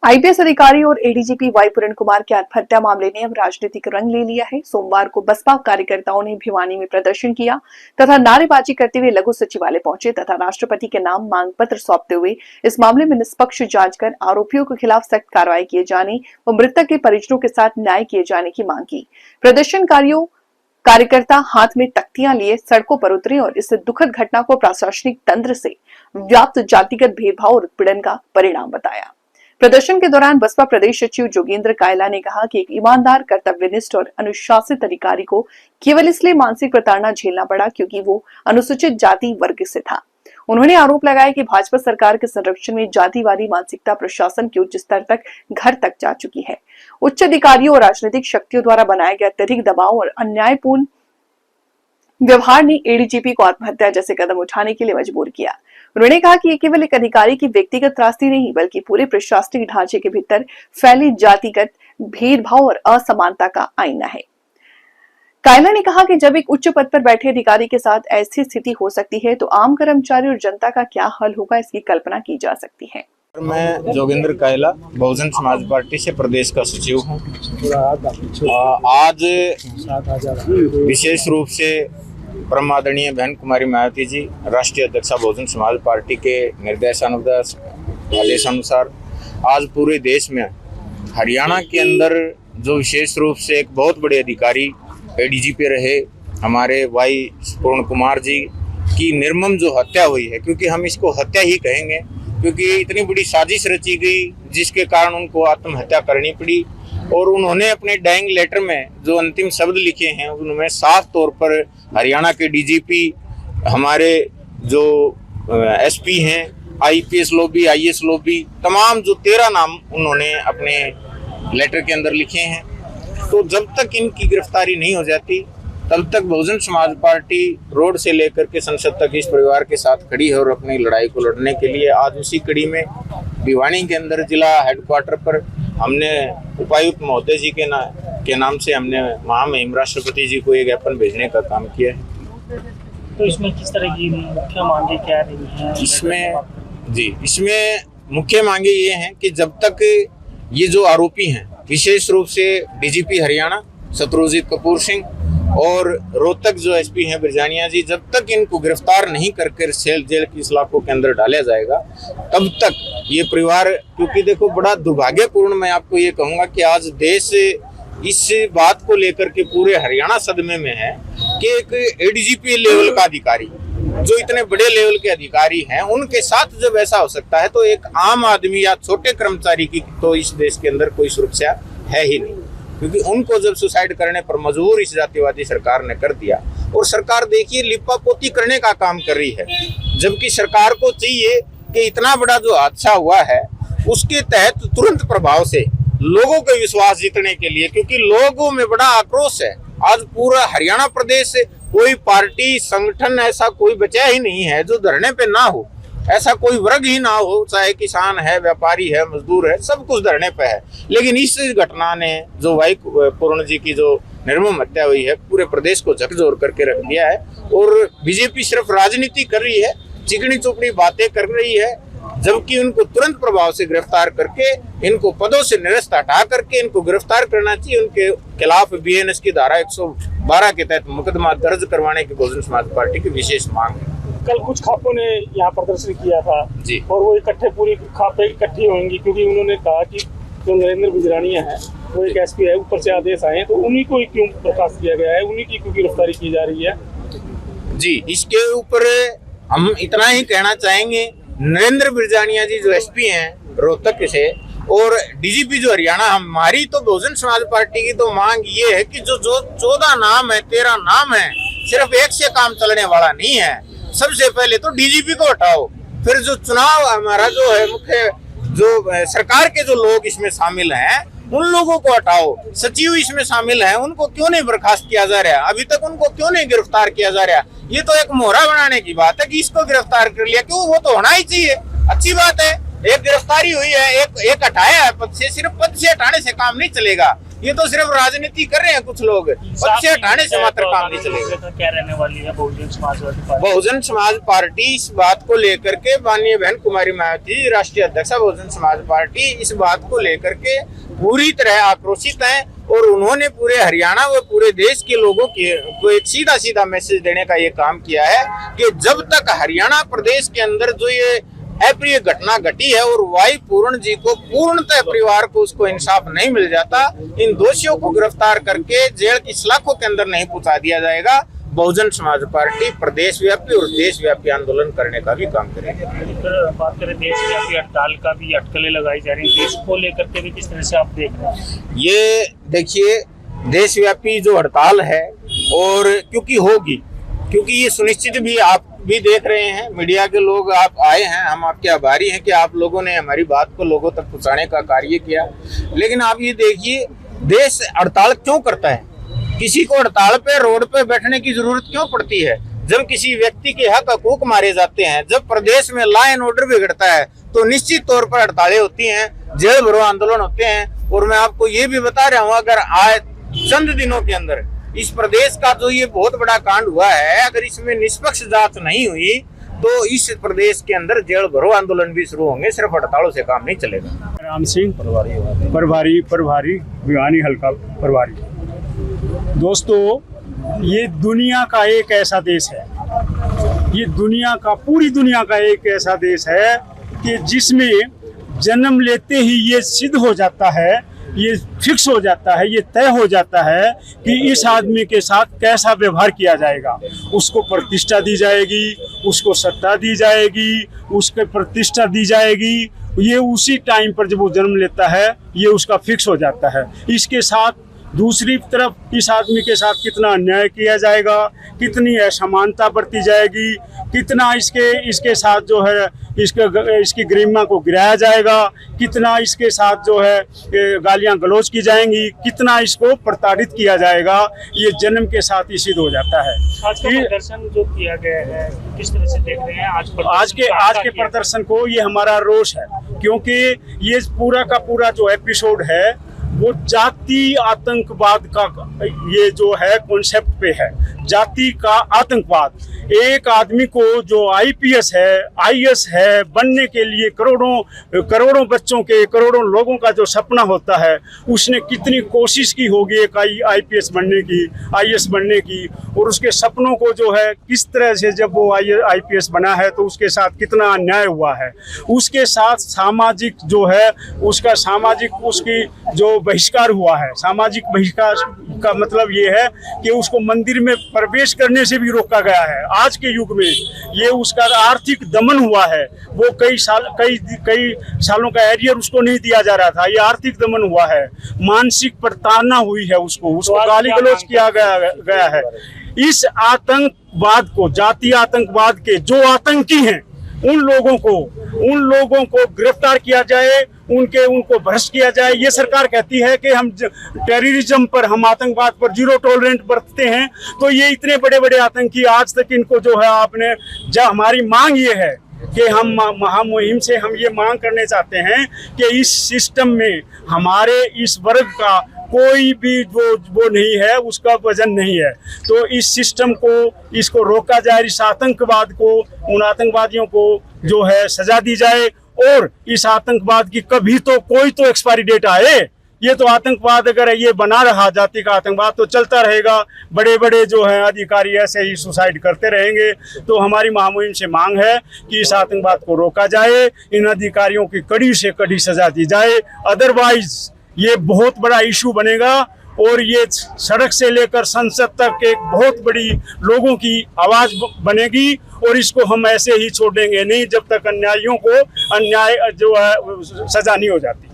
IPS अधिकारी और ADGP Y पूरण कुमार के आत्महत्या मामले ने अब राजनीतिक रंग ले लिया है। सोमवार को बसपा कार्यकर्ताओं ने भिवानी में प्रदर्शन किया तथा नारेबाजी करते हुए लघु सचिवालय पहुंचे तथा राष्ट्रपति के नाम मांग पत्र सौंपते हुए इस मामले में निष्पक्ष जांच कर आरोपियों के खिलाफ सख्त कार्रवाई किए जाने व मृतक के परिजनों के साथ न्याय किए जाने की मांग की। प्रदर्शनकारियों कार्यकर्ता हाथ में तख्तियां लिए सड़कों पर उतरे और इस दुखद घटना को प्रशासनिक तंत्र से व्याप्त जातिगत भेदभाव और उत्पीड़न का परिणाम बताया। प्रदर्शन के दौरान बसपा प्रदेश सचिव जोगेंद्र कायला ने कहा कि एक ईमानदार, कर्तव्यनिष्ठ और अनुशासित अधिकारी को केवल इसलिए मानसिक प्रताड़ना झेलना पड़ा क्योंकि वो अनुसूचित जाति वर्ग से था। उन्होंने आरोप लगाया कि भाजपा सरकार के संरक्षण में जातिवादी मानसिकता प्रशासन के उच्च स्तर तक घर तक जा चुकी है। उच्च अधिकारियों और राजनीतिक शक्तियों द्वारा बनाए गए अत्यधिक दबाव और अन्यायपूर्ण व्यवहार ने एडीजीपी को आत्महत्या जैसे कदम उठाने के लिए मजबूर किया। उन्होंने कहा कि ये केवल एक अधिकारी की व्यक्तिगत त्रासदी नहीं बल्कि पूरे प्रशासनिक ढांचे के भीतर फैली जातिगत भेदभाव और असमानता का आईना है। कायला ने कहा कि जब एक उच्च पद पर बैठे अधिकारी के साथ ऐसी स्थिति हो सकती है तो आम कर्मचारी और जनता का क्या हाल होगा, इसकी कल्पना की जा सकती है। मैं जोगेंद्र कायला बहुजन समाज पार्टी से प्रदेश का सचिव हूँ। आज विशेष रूप से परम आदरणीय बहन कुमारी मायावती जी, राष्ट्रीय अध्यक्षा बहुजन समाज पार्टी के आदेशानुसार आज पूरे देश में हरियाणा के अंदर जो विशेष रूप से एक बहुत बड़े अधिकारी एडीजीपी रहे हमारे वाई पूर्ण कुमार जी की निर्मम जो हत्या हुई है, क्योंकि हम इसको हत्या ही कहेंगे, क्योंकि इतनी बड़ी साजिश रची गई जिसके कारण उनको आत्महत्या करनी पड़ी। और उन्होंने अपने डाइंग लेटर में जो अंतिम शब्द लिखे हैं उनमें साफ तौर पर हरियाणा के डीजीपी, हमारे जो एसपी हैं, आईपीएस लॉबी, आईएएस लॉबी, तमाम जो 13 नाम उन्होंने अपने लेटर के अंदर लिखे हैं। तो जब तक इनकी गिरफ्तारी नहीं हो जाती तब तक बहुजन समाज पार्टी रोड से लेकर के संसद तक इस परिवार के साथ खड़ी है और अपनी लड़ाई को लड़ने के लिए आज उसी कड़ी में भिवानी के अंदर जिला हेडक्वार्टर पर हमने उपायुक्त महोदय जी के नाम से हमने महामहिम राष्ट्रपति जी को एक ज्ञापन भेजने का काम किया है। तो इसमें किस तरह की मुख्य मांगे क्या रही हैं? इसमें मुख्य मांगे ये हैं कि जब तक ये जो आरोपी हैं, विशेष रूप से डीजीपी हरियाणा शत्रुजीत कपूर सिंह और रोहतक जो एसपी हैं बिरजानिया जी, जब तक इनको गिरफ्तार नहीं करके जेल की सलाखों के अंदर डाला जाएगा तब तक ये परिवार, क्योंकि देखो बड़ा दुर्भाग्यपूर्ण मैं आपको ये कहूँगा कि आज देश इस बात को लेकर के पूरे हरियाणा सदमे में है कि एक एडीजीपी लेवल का अधिकारी, जो इतने बड़े लेवल के अधिकारी हैं, उनके साथ जब ऐसा हो सकता है तो एक आम आदमी या छोटे कर्मचारी की तो इस देश के अंदर कोई सुरक्षा है ही नहीं, क्योंकि उनको जब सुसाइड करने पर मजबूर इस जातिवादी सरकार ने कर दिया। और सरकार देखिए लिपापोती करने का काम कर रही है, जबकि सरकार को चाहिए कि इतना बड़ा जो हादसा हुआ है उसके तहत तुरंत प्रभाव से लोगों का विश्वास जीतने के लिए, क्योंकि लोगों में बड़ा आक्रोश है। आज पूरा हरियाणा प्रदेश कोई पार्टी संगठन ऐसा कोई बचा ही नहीं है जो धरने पे ना हो, ऐसा कोई वर्ग ही ना हो, चाहे किसान है, व्यापारी है, मजदूर है, सब कुछ धरने पे है। लेकिन इस घटना ने जो वाई पूर्ण जी की जो निर्मम हत्या हुई है पूरे प्रदेश को झकझोर करके रख दिया है। और बीजेपी सिर्फ राजनीति कर रही है, चिकनी चुपड़ी बातें कर रही है, जबकि उनको तुरंत प्रभाव से गिरफ्तार करके इनको पदों से निरस्त हटा करके इनको गिरफ्तार करना चाहिए। उनके खिलाफ बीएनएस की धारा 112 के तहत मुकदमा दर्ज करवाने की बहुजन समाज पार्टी की विशेष मांग है। कल कुछ खापों ने यहाँ प्रदर्शन किया था जी, और वो पूरी खापे इकट्ठी होंगी, क्योंकि उन्होंने कहा कि जो नरेंद्र बिजरानिया है वो एक एसपी है, ऊपर से आदेश आए तो उन्हीं को क्यों बर्खास्त किया गया है, उन्हीं की क्यों गिरफ्तारी की जा रही है? जी, इसके ऊपर हम इतना ही कहना चाहेंगे, नरेंद्र बिरजानिया जी जो एसपी हैं रोहतक से और डीजीपी जो हरियाणा, हमारी तो बहुजन समाज पार्टी की तो मांग ये है कि जो 14 नाम है, 13 नाम है, सिर्फ एक से काम चलने वाला नहीं है। सबसे पहले तो डीजीपी को हटाओ, फिर जो चुनाव हमारा जो है मुख्य जो सरकार के जो लोग इसमें शामिल हैं उन लोगों को हटाओ। सचिव इसमें शामिल हैं, उनको क्यों नहीं बर्खास्त किया जा रहा? अभी तक उनको क्यों नहीं गिरफ्तार किया जा रहा? ये तो एक मोहरा बनाने की बात है कि इसको गिरफ्तार कर लिया, क्यों? वो तो होना ही चाहिए, अच्छी बात है। एक गिरफ्तारी हुई है, एक हटाया है पद से, सिर्फ पद से हटाने से काम नहीं चलेगा। ये तो सिर्फ राजनीति कर रहे हैं कुछ लोग, पक्ष हटाने से मात्र काम नहीं चलेगा। क्या रहने वाली है बहुजन समाजवादी पार्टी? बहुजन समाज पार्टी इस बात को लेकर के माननीय बहन कुमारी मायावती राष्ट्रीय अध्यक्ष बहुजन समाज पार्टी इस बात को लेकर के पूरी तरह आक्रोशित है और उन्होंने पूरे हरियाणा व पूरे देश के लोगों को एक सीधा सीधा मैसेज देने का ये काम किया है कि जब तक हरियाणा प्रदेश के अंदर जो ये अप्रिय घटना घटी है और वाई पूर्ण जी को पूर्णतः परिवार को उसको इंसाफ नहीं मिल जाता, इन दोषियों को गिरफ्तार करके जेल की सलाखों के अंदर नहीं पहुंचा दिया जाएगा, बहुजन समाज पार्टी प्रदेश व्यापी और देश व्यापी आंदोलन करने का भी काम करेगी। बात करें देशव्यापी हड़ताल का भी, अटकलें लगाई जा रही हैं, देश को लेकर के भी किस तरह से आप देख रहे हैं? ये देखिए देशव्यापी जो हड़ताल है और क्योंकि ये सुनिश्चित भी आप भी देख रहे हैं, मीडिया के लोग आप आए हैं, हम आपके आभारी हैं कि आप लोगों ने हमारी बात को लोगों तक पहुंचाने का कार्य किया। लेकिन आप ये देखिए देश हड़ताल क्यों करता है, किसी को हड़ताल पे रोड पे बैठने की जरूरत क्यों पड़ती है? जब किसी व्यक्ति के हकूक मारे जाते हैं, जब प्रदेश में लॉ एंड ऑर्डर बिगड़ता है तो निश्चित तौर पर हड़तालें होती हैं, जेल भरो आंदोलन होते हैं। और मैं आपको ये भी बता रहा हूँ, अगर आए चंद दिनों के अंदर इस प्रदेश का जो ये बहुत बड़ा कांड हुआ है, अगर इसमें निष्पक्ष जांच नहीं हुई तो इस प्रदेश के अंदर जेल भरो आंदोलन भी शुरू होंगे, सिर्फ हड़तालों से काम नहीं चलेगा। राम सिंह प्रभारी भिवानी हल्का प्रभारी। दोस्तों, ये दुनिया का एक ऐसा देश है, ये पूरी दुनिया का एक ऐसा देश है कि जिसमें जन्म लेते ही ये सिद्ध हो जाता है, ये फिक्स हो जाता है, ये तय हो जाता है कि इस आदमी के साथ कैसा व्यवहार किया जाएगा। उसको प्रतिष्ठा दी जाएगी, उसको सत्ता दी जाएगी, उसके प्रतिष्ठा दी जाएगी। ये उसी टाइम पर जब वो जन्म लेता है ये उसका फिक्स हो जाता है। इसके साथ दूसरी तरफ इस आदमी के साथ कितना अन्याय किया जाएगा, कितनी असमानता बरती जाएगी, कितना इसके साथ जो है इसकी गरिमा को गिराया जाएगा, कितना इसके साथ जो है गालियां गलौज की जाएंगी, कितना इसको प्रताड़ित किया जाएगा, ये जन्म के साथ ही सिद्ध हो जाता है। आज का प्रदर्शन जो किया गया है किस तरह से देख रहे हैं? आज के प्रदर्शन को ये हमारा रोष है, क्योंकि ये पूरा का पूरा जो एपिसोड है वो जाति आतंकवाद का ये जो है कॉन्सेप्ट पे है, जाति का आतंकवाद। एक आदमी को जो आईपीएस है, आईएएस है बनने के लिए करोड़ों बच्चों के, करोड़ों लोगों का जो सपना होता है, उसने कितनी कोशिश की होगी एक आईपीएस बनने की, आईएएस बनने की, और उसके सपनों को जो है किस तरह से जब वो आईपीएस बना है तो उसके साथ कितना अन्याय हुआ है। उसके साथ सामाजिक जो है उसका उसकी जो बहिष्कार हुआ है, सामाजिक बहिष्कार का मतलब ये है कि उसको मंदिर में प्रवेश करने से भी रोका गया है। आज के युग में ये उसका आर्थिक दमन हुआ है, वो कई सालों का एरियर उसको नहीं दिया जा रहा था, ये आर्थिक दमन हुआ है, मानसिक प्रताड़ना हुई है, उसको गाली गलौज किया गया है। इस आतंकवाद को, जातीय आतंकवाद के जो आतंकी हैं उन लोगों को गिरफ्तार किया जाए, उनको भ्रष्ट किया जाए। ये सरकार कहती है कि हम टेररिज्म पर, हम आतंकवाद पर जीरो टॉलरेंट बरतते हैं, तो ये इतने बड़े बड़े आतंकी आज तक इनको जो है हमारी मांग ये है कि हम महामुहिम से हम ये मांग करने चाहते हैं कि इस सिस्टम में हमारे इस वर्ग का कोई भी वो नहीं है, उसका वजन नहीं है। तो इस सिस्टम को इसको रोका जाए, इस आतंकवाद को, उन आतंकवादियों को जो है सजा दी जाए, और इस आतंकवाद की कभी तो कोई तो एक्सपायरी डेट आए। ये तो आतंकवाद अगर ये बना रहा जाति का आतंकवाद तो चलता रहेगा, बड़े बड़े जो है अधिकारी ऐसे ही सुसाइड करते रहेंगे। तो हमारी महामुहिम से मांग है कि इस आतंकवाद को रोका जाए, इन अधिकारियों की कड़ी से कड़ी सजा दी जाए, अदरवाइज ये बहुत बड़ा इशू बनेगा और ये सड़क से लेकर संसद तक एक बहुत बड़ी लोगों की आवाज बनेगी, और इसको हम ऐसे ही छोड़ देंगे नहीं जब तक अन्यायियों को अन्याय जो है सजा नहीं हो जाती।